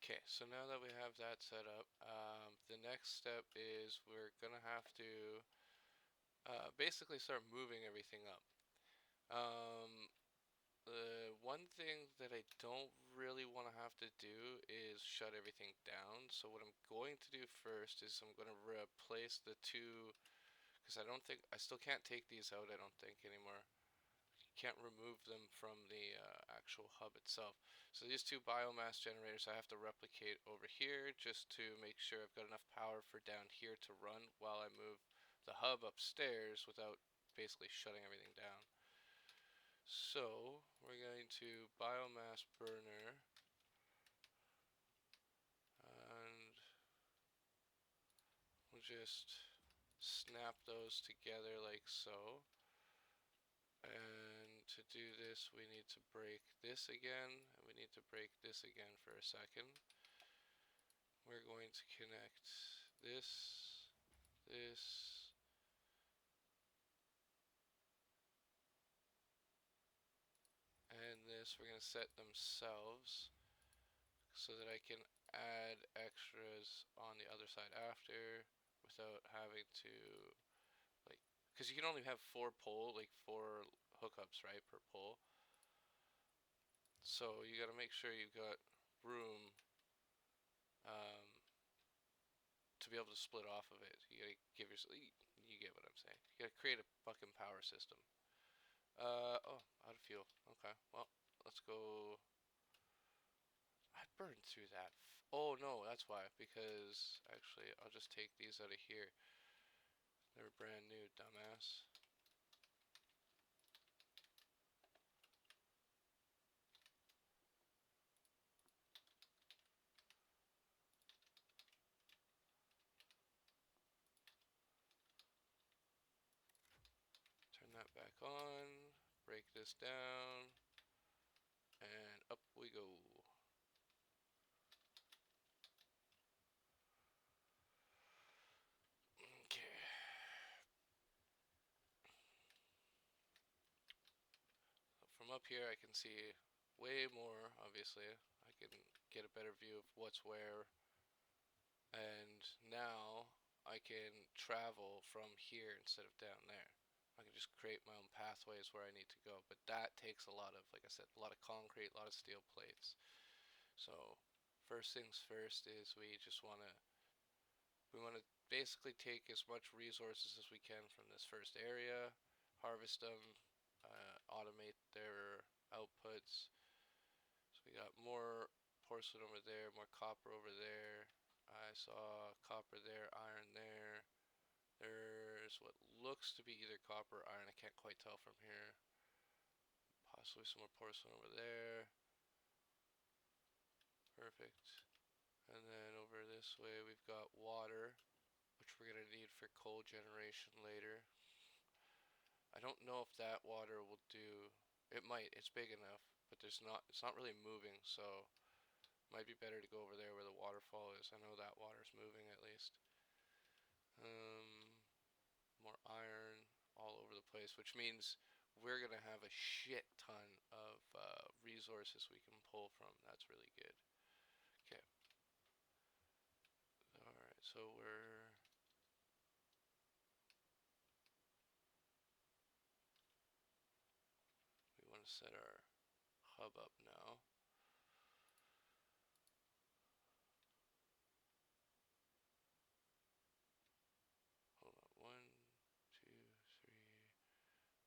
Okay, so now that we have that set up, the next step is we're gonna have to basically start moving everything up. Um, the one thing that I don't really want to have to do is shut everything down. So what I'm going to do first is I'm going to replace the two, because I still can't take these out, I don't think anymore. Can't remove them from the actual hub itself. So these two biomass generators I have to replicate over here just to make sure I've got enough power for down here to run while I move the hub upstairs without basically shutting everything down. So we're going to biomass burner and we'll just snap those together like so. And to do this, we need to break this again, and we need to break this again for a second. We're going to connect this, this, and this. We're going to set themselves so that I can add extras on the other side after without having to, like, because you can only have four hookups, right, per pole. So you got to make sure you've got room um, to be able to split off of it. You gotta give yourself. You get what I'm saying. You gotta create a fucking power system. Oh, out of fuel. Okay, well, let's go. I burned through that. Oh no, that's why. Because actually, I'll just take these out of here. They're brand new, dumbass. Turn that back on. Break this down. And up we go. Okay. From up here, I can see way more, obviously. I can get a better view of what's where. And now I can travel from here instead of down there. I can just create my own pathways where I need to go. But that takes a lot of, like I said, a lot of concrete, a lot of steel plates. So first things first is we want to basically take as much resources as we can from this first area, harvest them, automate their outputs. So we got more porcelain over there, more copper over there. I saw copper there, iron there. There's what looks to be either copper or iron. I can't quite tell from here. Possibly some more porcelain over there. Perfect. And then over this way we've got water, which we're going to need for coal generation later. I don't know if that water will do. It might. It's big enough, but it's not really moving, so it might be better to go over there where the waterfall is. I know that water's moving at least. Um, More iron all over the place, which means we're gonna have a shit ton of resources we can pull from. That's really good. Okay. All right. So we want to set our hub up now. Hold on. 1, 2, 3,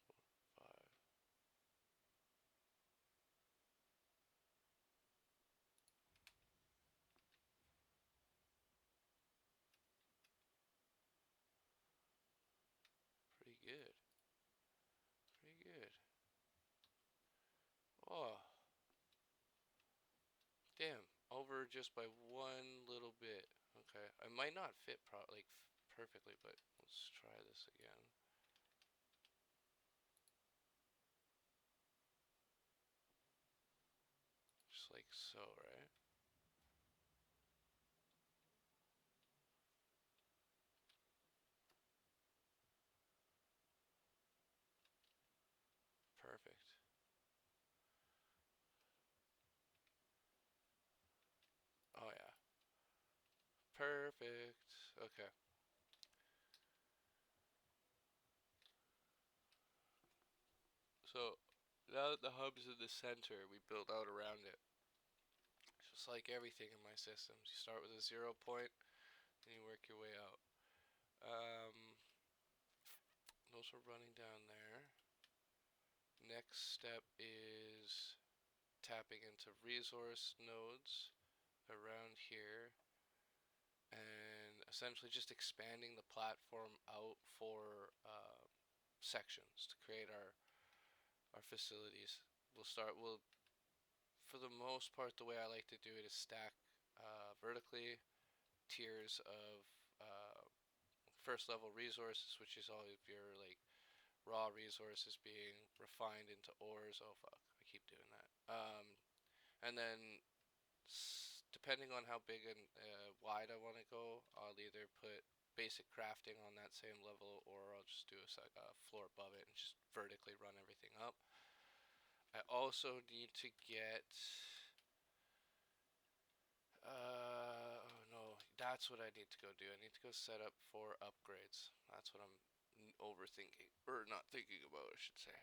4, 5. Pretty good. Pretty good. Oh, damn. Over just by one little bit. Okay. I might not fit perfectly, but let's try this again. Just like so, right? Perfect. Oh Perfect. Okay. So now that the hub's in the center, we build out around it. Just like everything in my systems, you start with a 0 point, and you work your way out. Those are running down there. Next step is tapping into resource nodes around here and essentially just expanding the platform out for sections to create our facilities. We'll for the most part, the way I like to do it is stack vertically tiers of uh, first level resources, which is all of your like raw resources being refined into ores. Oh fuck, I keep doing that. And then depending on how big and wide I want to go, I'll either put basic crafting on that same level, or I'll just do a floor above it and just vertically run everything up. I also need to get. Oh no, that's what I need to go do. I need to go set up for upgrades. That's what I'm overthinking, or not thinking about, I should say.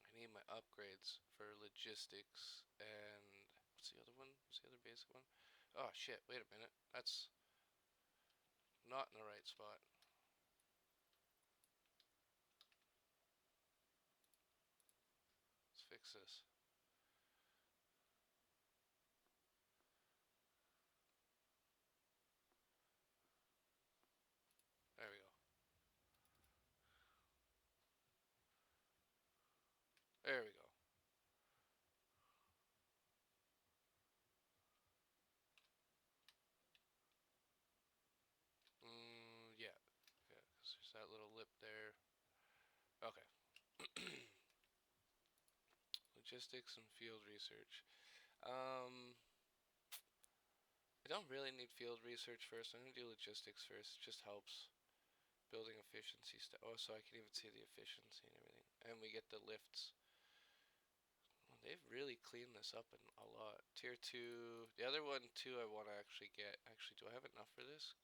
I need my upgrades for logistics and what's the other one? What's the other basic one? Oh shit, wait a minute. That's not in the right spot. Let's fix this. There we go. There we go. Yeah. Yeah, 'cause there's that little lip there. Okay. Logistics and field research. Um, I don't really need field research first. I'm gonna do logistics first. It just helps building efficiency stuff. Oh, so I can even see the efficiency and everything. And we get the lifts. Well, they've really cleaned this up a lot. Tier 2. The other one, too, I want to actually get. Actually, do I have enough for this?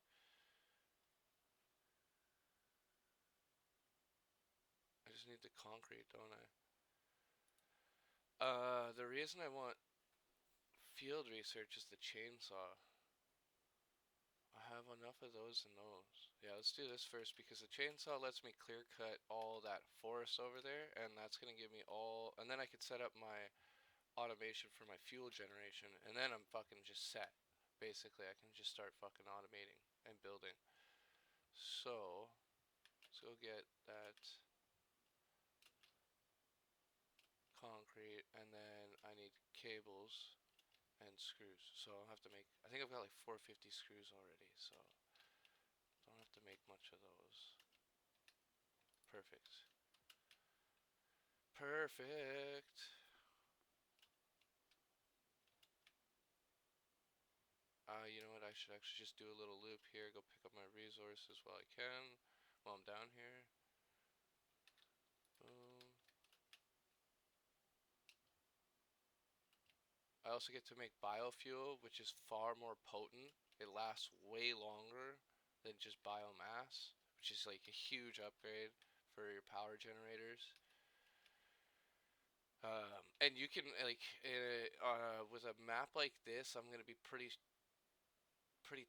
I just need the concrete, don't I? The reason I want field research is the chainsaw. I have enough of those and those. Yeah, let's do this first because the chainsaw lets me clear cut all that forest over there, and that's gonna give me all. And then I could set up my automation for my fuel generation, and then I'm fucking just set. Basically, I can just start fucking automating and building. So, let's go get that concrete, and then I need cables and screws. So I'll have to make. I think I've got like 450 screws already, so don't have to make much of those. Perfect. Perfect. You know what? I should actually just do a little loop here. Go pick up my resources while I can, while I'm down here. Boom. I also get to make biofuel, which is far more potent. It lasts way longer than just biomass, which is like a huge upgrade for your power generators. And you can like with a map like this, I'm gonna be pretty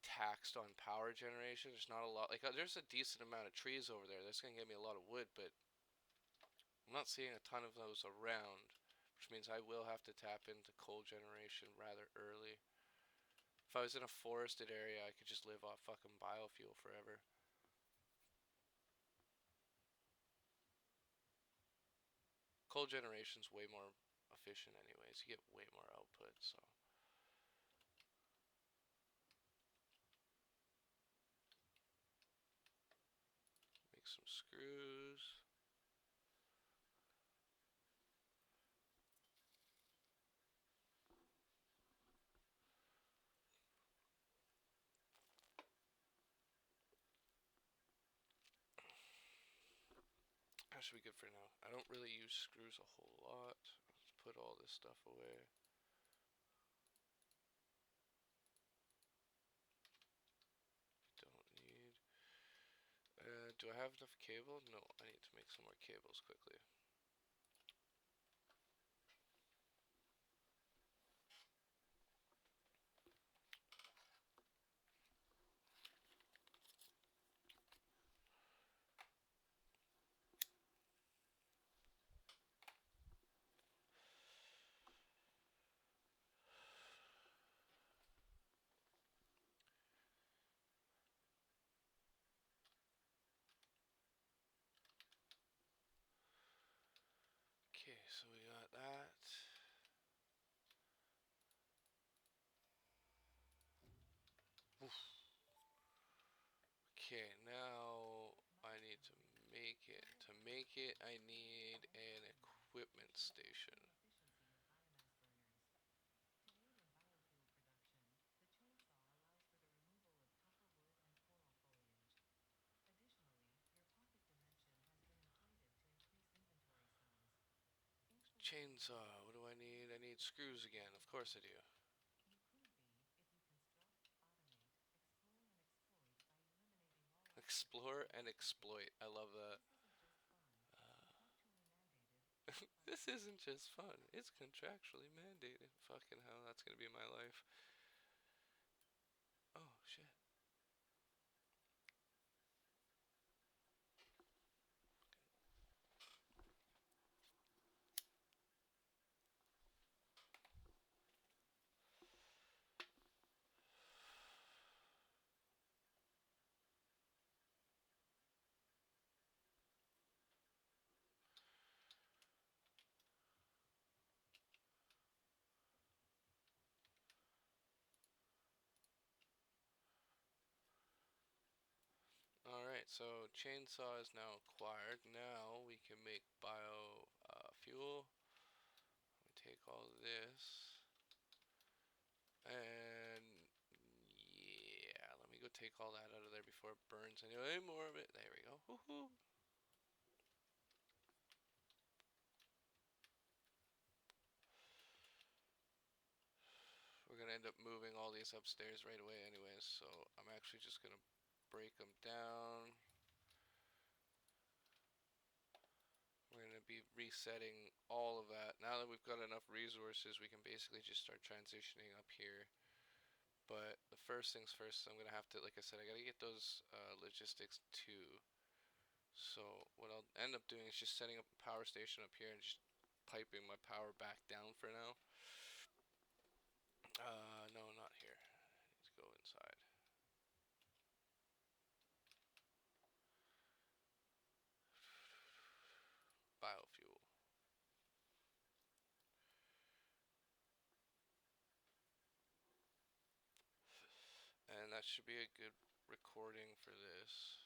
taxed on power generation. There's not a lot. Like there's a decent amount of trees over there. That's gonna give me a lot of wood, but I'm not seeing a ton of those around, which means I will have to tap into coal generation rather early. If I was in a forested area, I could just live off fucking biofuel forever. Coal generation's way more efficient anyways. You get way more output, so make some screws. That should be good for now. I don't really use screws a whole lot. Let's put all this stuff away. Do I have enough cable? No, I need to make some more cables quickly. Okay, so we got that. Oof. Okay, now I need to make it. To make it, I need an equipment station. Chainsaw, what do I need? I need screws again. Of course I do. Explore and exploit. I love that. This isn't just fun. It's contractually mandated. Fucking hell, that's gonna be my life. Oh, shit. Alright, so chainsaw is now acquired. Now we can make biofuel. We take all of this. And yeah, let me go take all that out of there before it burns any more of it. There we go. Woohoo! We're gonna end up moving all these upstairs right away anyways, so I'm actually just gonna break them down. We're gonna be resetting all of that. Now that we've got enough resources, we can basically just start transitioning up here. But the first things first, I'm gonna have to, like I said, I gotta get those logistics too. So what I'll end up doing is just setting up a power station up here and just piping my power back down for now. No, not here. I need to go inside. Biofuel. And that should be a good recording for this.